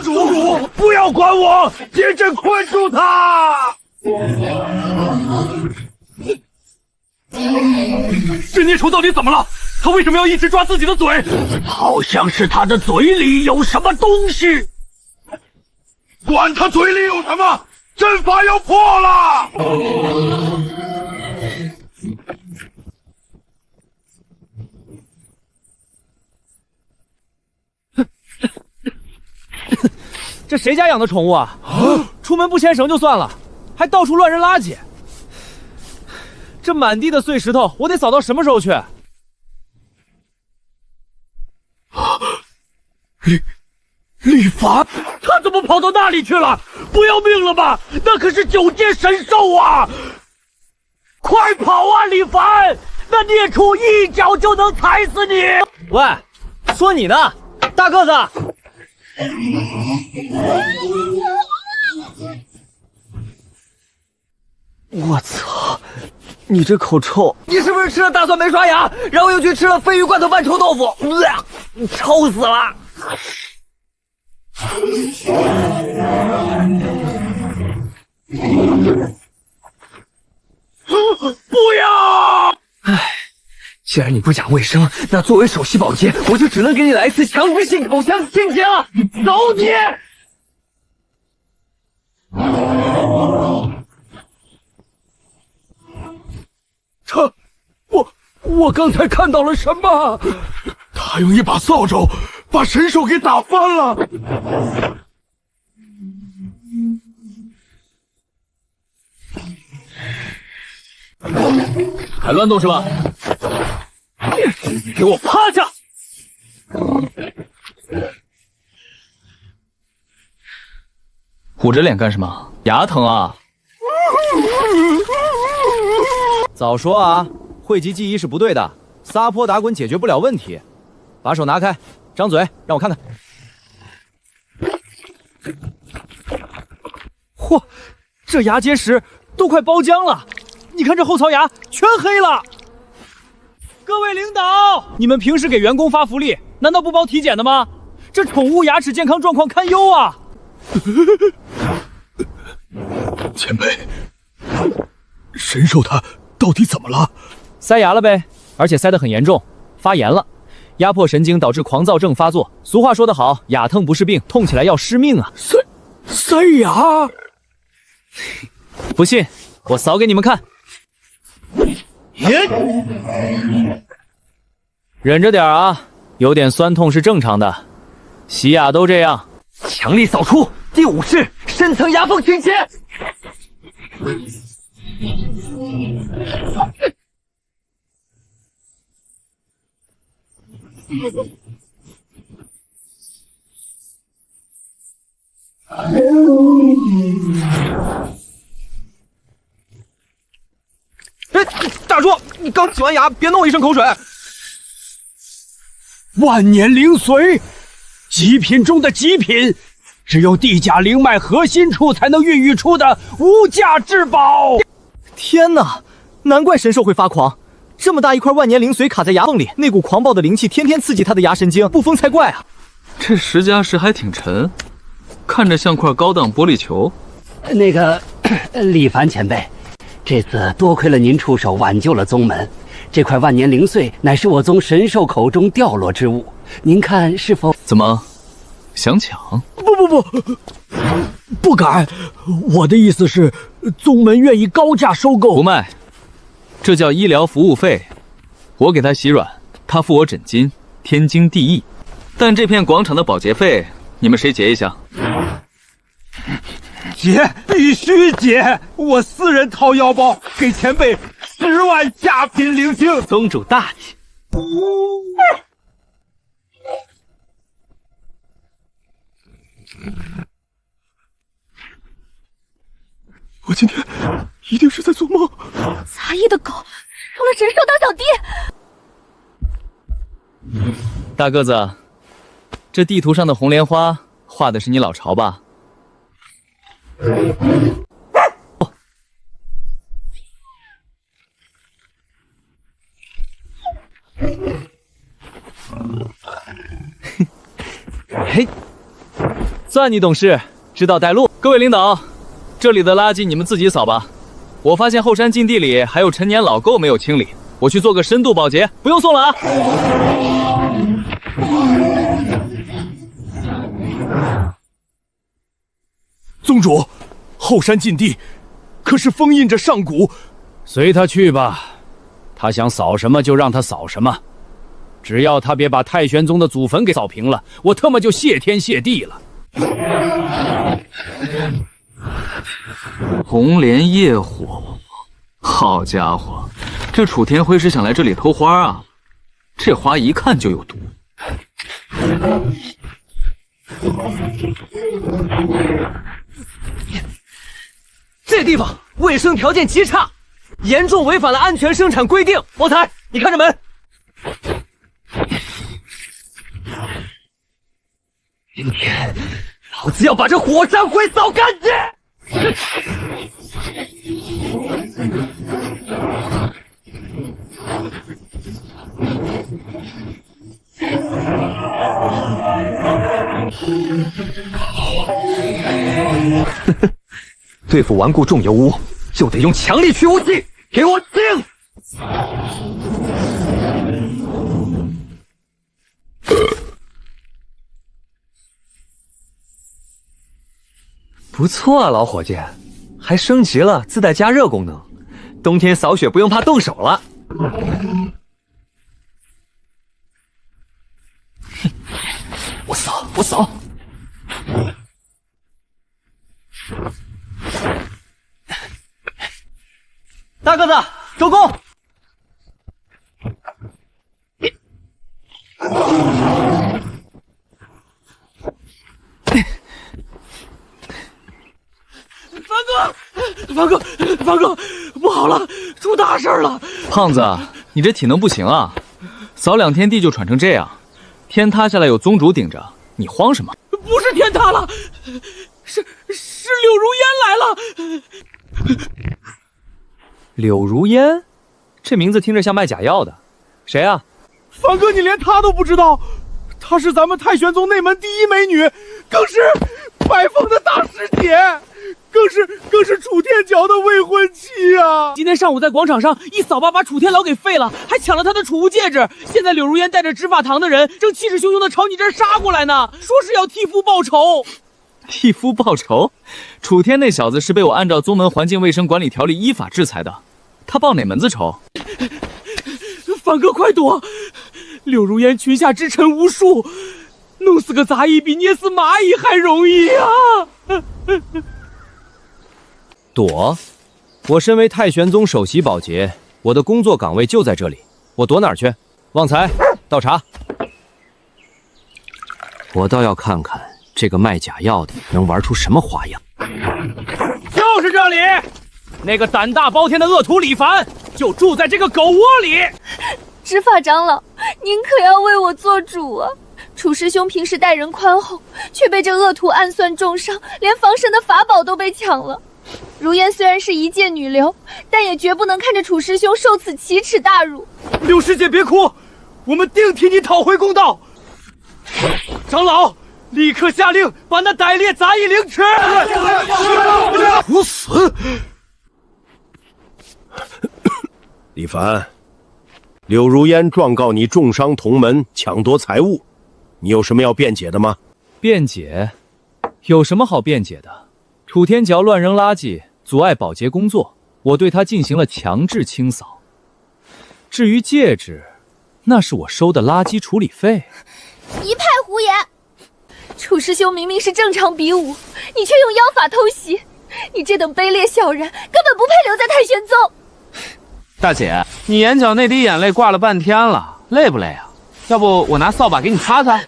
主，不要管我，接着困住他！这孽畜到底怎么了？他为什么要一直抓自己的嘴？好像是他的嘴里有什么东西。管他嘴里有什么，阵法要破了！这谁家养的宠物啊？出门不牵绳就算了，还到处乱扔垃圾。这满地的碎石头，我得扫到什么时候去？李凡，他怎么跑到那里去了？不要命了吧？那可是9阶神兽啊！快跑啊，李凡！那孽畜一脚就能踩死你！喂，说你呢，大个子！我操！你这口臭！你是不是吃了大蒜没刷牙，然后又去吃了鲱鱼罐头拌臭豆腐？臭死了！不要！唉，既然你不讲卫生，那作为首席保洁，我就只能给你来一次强制性口腔清洁了。走你！我刚才看到了什么？他用一把扫帚把神兽给打翻了。还乱动是吧？给我趴下！捂着脸干什么？牙疼啊！早说啊！讳疾忌医是不对的，撒泼打滚解决不了问题。把手拿开，张嘴，让我看看。嚯，这牙结石都快包浆了！你看这后槽牙全黑了。各位领导，你们平时给员工发福利，难道不包体检的吗？这宠物牙齿健康状况堪忧啊！前辈，神兽它到底怎么了？塞牙了呗，而且塞得很严重，发炎了，压迫神经导致狂躁症发作。俗话说得好，牙疼不是病，痛起来要失命啊！塞牙？不信，我扫给你们看。忍着点啊，有点酸痛是正常的，洗牙都这样。强力扫除，第5式深层牙缝倾切。大叔，你刚洗完牙，别弄一身口水。万年灵髓，极品中的极品，只有地甲灵脉核心处才能孕育出的无价至宝。天哪，难怪神兽会发狂，这么大一块万年灵髓卡在牙缝里，那股狂暴的灵气天天刺激他的牙神经，不疯才怪啊！这石家石还挺沉，看着像块高档玻璃球。那个李凡前辈，这次多亏了您出手挽救了宗门，这块万年灵髓乃是我宗神兽口中掉落之物，您看是否？怎么，想抢？不敢。我的意思是，宗门愿意高价收购。不卖，这叫医疗服务费。我给他洗软，他付我诊金，天经地义。但这片广场的保洁费，你们谁结一下？结，必须结！我私人掏腰包，给前辈10万下品灵晶。宗主大气。我今天一定是在做梦。杂役的狗收了神兽当小弟。大个子，这地图上的红莲花画的是你老巢吧？嘿，算你懂事，知道带路。各位领导，这里的垃圾你们自己扫吧。我发现后山禁地里还有陈年老垢没有清理，我去做个深度保洁，不用送了啊。宗主，后山禁地可是封印着上古，随他去吧，他想扫什么就让他扫什么，只要他别把太玄宗的祖坟给扫平了，我他妈就谢天谢地了。红莲业火，好家伙，这楚天辉是想来这里偷花啊？这花一看就有毒。这地方卫生条件极差，严重违反了安全生产规定。毛才，你看着门。今天老子要把这火山灰扫干净！对付顽固重油污，就得用强力驱污器，给我清！不错啊，老伙计，还升级了自带加热功能，冬天扫雪不用怕冻手了。我扫，我扫。大个子，收工！方哥，不好了，出大事了！胖子，你这体能不行啊，扫2天地就喘成这样，天塌下来有宗主顶着，你慌什么？不是天塌了，是柳如烟来了。柳如烟，这名字听着像卖假药的，谁啊？方哥，你连她都不知道？她是咱们太玄宗内门第一美女，更是白凤的大师姐，更是楚天骄的未婚妻啊！今天上午在广场上一扫把把楚天老给废了，还抢了他的储物戒指。现在柳如烟带着执法堂的人正气势汹汹的朝你这儿杀过来呢，说是要替夫报仇。替夫报仇？楚天那小子是被我按照宗门环境卫生管理条例依法制裁的，他报哪门子仇？方哥快躲！柳如烟群下之臣无数，弄死个杂役比捏死蚂蚁还容易啊！躲？我身为太玄宗首席保洁，我的工作岗位就在这里，我躲哪儿去？旺财，倒茶。我倒要看看这个卖假药的能玩出什么花样。就是这里，那个胆大包天的恶徒李凡就住在这个狗窝里。执法长老，您可要为我做主啊！楚师兄平时待人宽厚，却被这恶徒暗算重伤，连防身的法宝都被抢了。如烟虽然是一介女流，但也绝不能看着楚师兄受此奇耻大辱。柳师姐别哭，我们定替你讨回公道。长老，立刻下令把那歹劣杂役凌迟，处死！李凡，柳如烟状告你重伤同门，抢夺财物，你有什么要辩解的吗？辩解？有什么好辩解的？楚天骄乱扔垃圾，阻碍保洁工作，我对他进行了强制清扫。至于戒指，那是我收的垃圾处理费。一派胡言！楚师兄明明是正常比武，你却用妖法偷袭，你这等卑劣小人根本不配留在太玄宗。大姐，你眼角那滴眼泪挂了半天了，累不累啊？要不我拿扫把给你擦擦？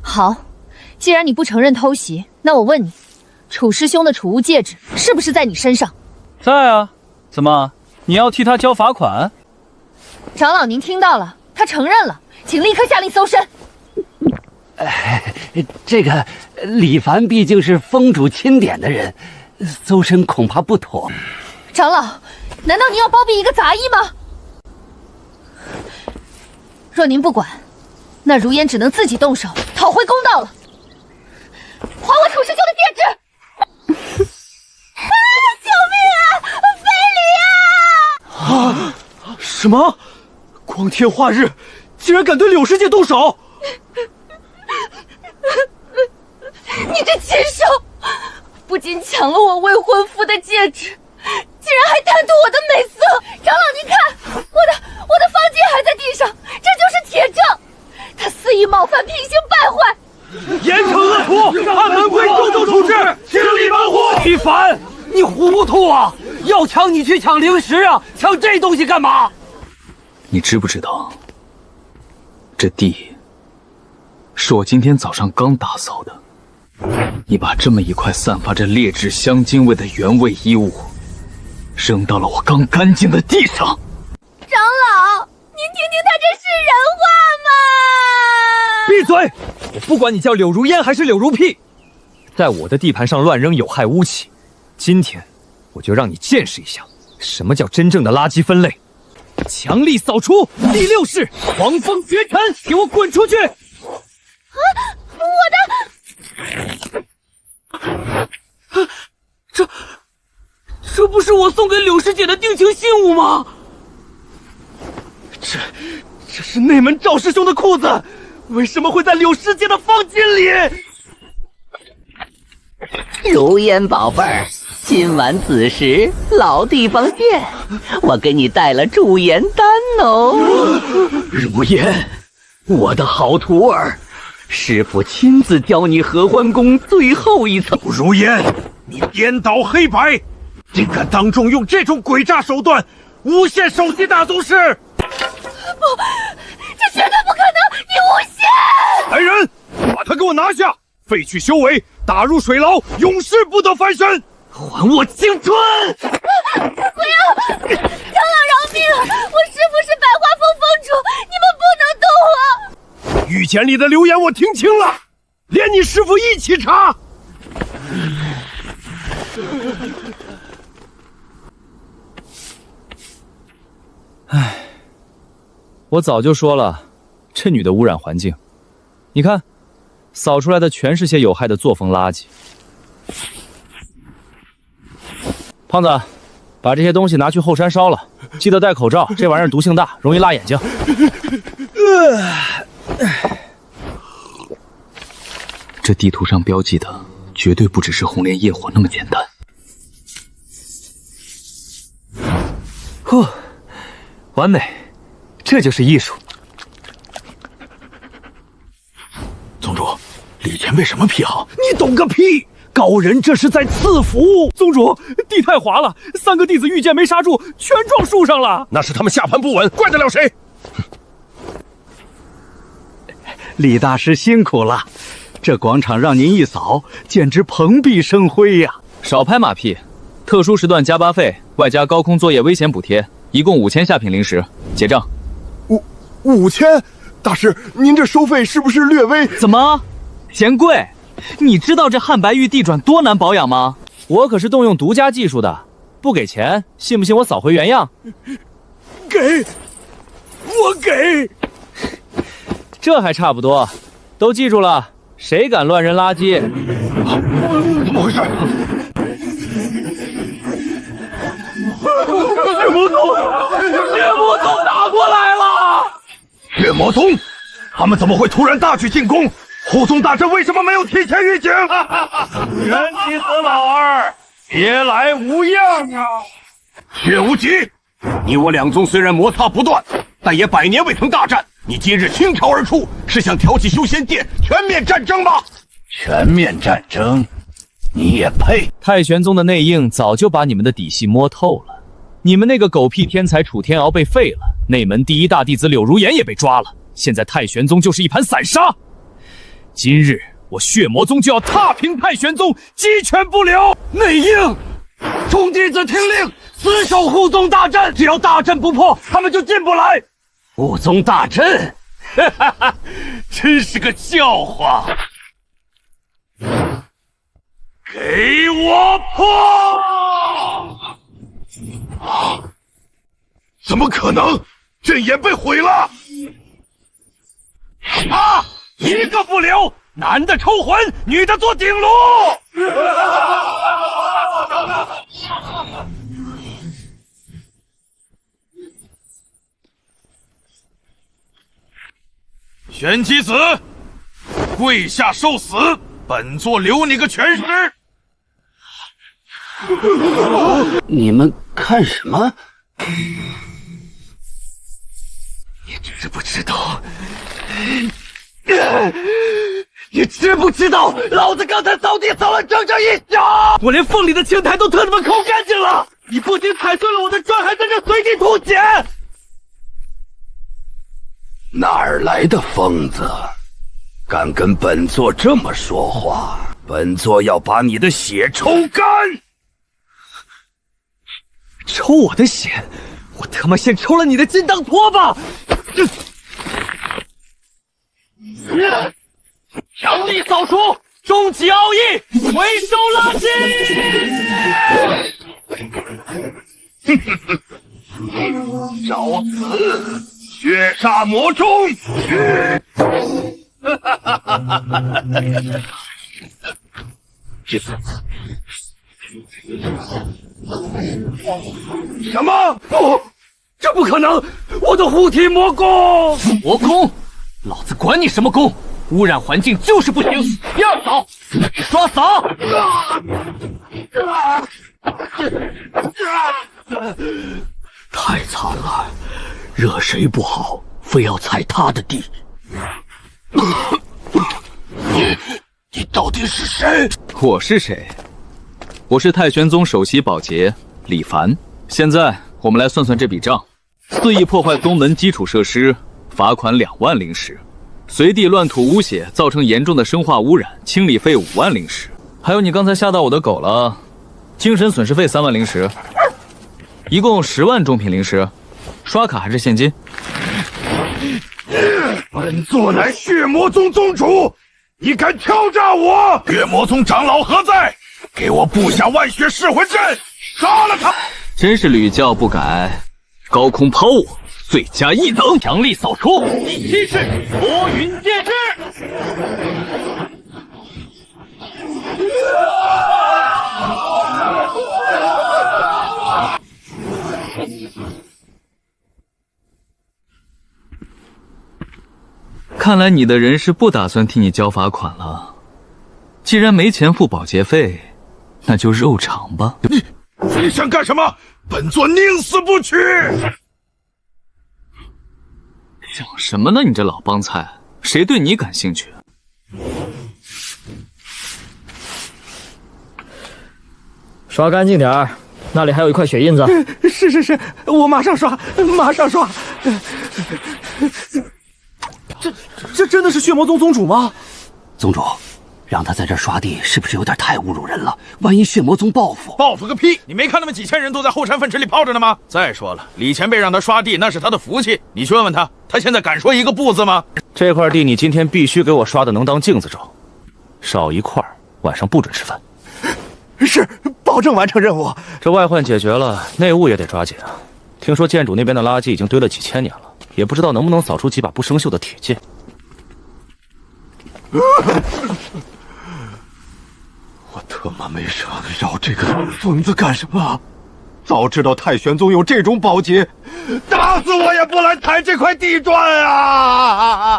好，既然你不承认偷袭，那我问你，楚师兄的储物戒指是不是在你身上？在啊，怎么你要替他交罚款？长老您听到了，他承认了，请立刻下令搜身。这个李凡毕竟是封主钦点的人，搜身恐怕不妥。长老，难道您要包庇一个杂役吗？若您不管，那如烟只能自己动手讨回公道了。还我楚师兄的戒指！救命啊！非礼啊！什么？光天化日，竟然敢对柳师姐动手！你这禽兽，不仅抢了我未婚夫的戒指，竟然还贪图我的美色！长老，您看，我的方戒还在地上，这就是铁证。他肆意冒犯，品行败坏。严惩恶徒，按门规重重处置，清理门户。李凡，你糊涂啊！要抢你去抢灵石啊！抢这东西干嘛？你知不知道，这地是我今天早上刚打扫的。你把这么一块散发着劣质香精味的原味衣物扔到了我刚干净的地上。长老，您听听他这是人话吗？闭嘴！我不管你叫柳如烟还是柳如屁，在我的地盘上乱扔有害污气，今天我就让你见识一下什么叫真正的垃圾分类。强力扫除！第6式狂风绝尘，给我滚出去！啊，我的。这不是我送给柳师姐的定情信物吗？这是内门赵师兄的裤子，为什么会在柳师姐的房间里？如烟宝贝儿，今晚子时老地方见，我给你带了驻颜丹哦。如烟，我的好徒儿。师父亲自教你合欢宫最后一层。如烟，你颠倒黑白，竟敢当众用这种诡诈手段诬陷首席大宗师！不，这绝对不可能！你诬陷！来人，把他给我拿下，废去修为，打入水牢，永世不得翻身！还我青春！不要！长老饶命！我师父是百花峰峰主，你们不能动我！御前里的流言我听清了，连你师父一起查。唉，我早就说了，这女的污染环境。你看，扫出来的全是些有害的作风垃圾。胖子，把这些东西拿去后山烧了，记得戴口罩，这玩意儿毒性大，容易辣眼睛。这地图上标记的绝对不只是红莲业火那么简单。呼，完美，这就是艺术。宗主，李前辈什么癖好？你懂个屁！高人这是在赐福。宗主，地太滑了，3个弟子遇剑没刹住，全撞树上了。那是他们下盘不稳，怪得了谁？李大师辛苦了，这广场让您一扫，简直蓬荜生辉呀！少拍马屁，特殊时段加8费，外加高空作业危险补贴，一共5000下品灵石，结账。5000？大师，您这收费是不是略微……怎么嫌贵？你知道这汉白玉地转多难保养吗？我可是动用独家技术的，不给钱，信不信我扫回原样？给，我给。这还差不多，都记住了，谁敢乱扔垃圾？怎么回事？血魔宗打过来了！血魔宗，他们怎么会突然大举进攻？护宗大阵为什么没有提前预警？元气子老二，别来无恙啊！血无极，你我两宗虽然摩擦不断，但也100年未曾大战。你今日轻飘而出，是想挑起修仙殿全面战争吗？全面战争，你也配？太玄宗的内应早就把你们的底细摸透了。你们那个狗屁天才楚天敖被废了，内门第1大弟子柳如言也被抓了，现在太玄宗就是一盘散沙。今日我血魔宗就要踏平太玄宗，鸡犬不留！内应，众弟子听令，死守护宗大阵，只要大阵不破，他们就进不来。护宗大阵，真是个笑话！给我破！怎么可能？阵眼被毁了！啊！一个不留，男的抽魂，女的做顶炉。玄机子，跪下受死！本座留你个全尸。你们看什么？你知不知道？你知不知道？老子刚才扫地扫了整整1宿，我连缝里的青苔都特他妈抠干净了。你不仅踩碎了我的砖，还在这随地吐血。哪儿来的疯子，敢跟本座这么说话？本座要把你的血抽干！抽我的血？我他妈先抽了你的金当拖把！强力扫除，终极奥义，回收垃圾！找死！血煞魔中！什么？不，这不可能！我的护体魔功！魔功？老子管你什么功！污染环境就是不行！第二扫，刷扫！太惨了，惹谁不好，非要踩他的地。你到底是谁？我是谁？我是太玄宗首席保洁李凡。现在我们来算算这笔账：肆意破坏宗门基础设施，罚款2万灵石；随地乱吐污血，造成严重的生化污染，清理费5万灵石；还有你刚才吓到我的狗了，精神损失费3万灵石。一共10万中品灵石，刷卡还是现金？本座乃血魔宗宗主，你敢挑诈我？血魔宗长老何在？给我布下万血噬魂阵，杀了他！真是屡教不改，高空抛我，罪加一等。强力扫除，第7式拨云见日。看来你的人是不打算替你交罚款了。既然没钱付保洁费，那就肉偿吧。你想干什么？本座宁死不屈！想什么呢？你这老帮菜，谁对你感兴趣？刷干净点儿，那里还有一块血印子。是，我马上刷，马上刷。这真的是血魔宗宗主吗？宗主，让他在这刷地，是不是有点太侮辱人了？万一血魔宗报复，报复个屁！你没看他们几千人都在后山粪池里泡着呢吗？再说了，李前辈让他刷地，那是他的福气。你去问问他，他现在敢说一个不字吗？这块地你今天必须给我刷的能当镜子照，少一块，晚上不准吃饭。是，保证完成任务。这外患解决了，内务也得抓紧啊！听说建主那边的垃圾已经堆了几千年了，也不知道能不能扫出几把不生锈的铁剑。我他妈没傻的绕这个疯子干什么？早知道太玄宗有这种宝劫，打死我也不来抬这块地砖啊！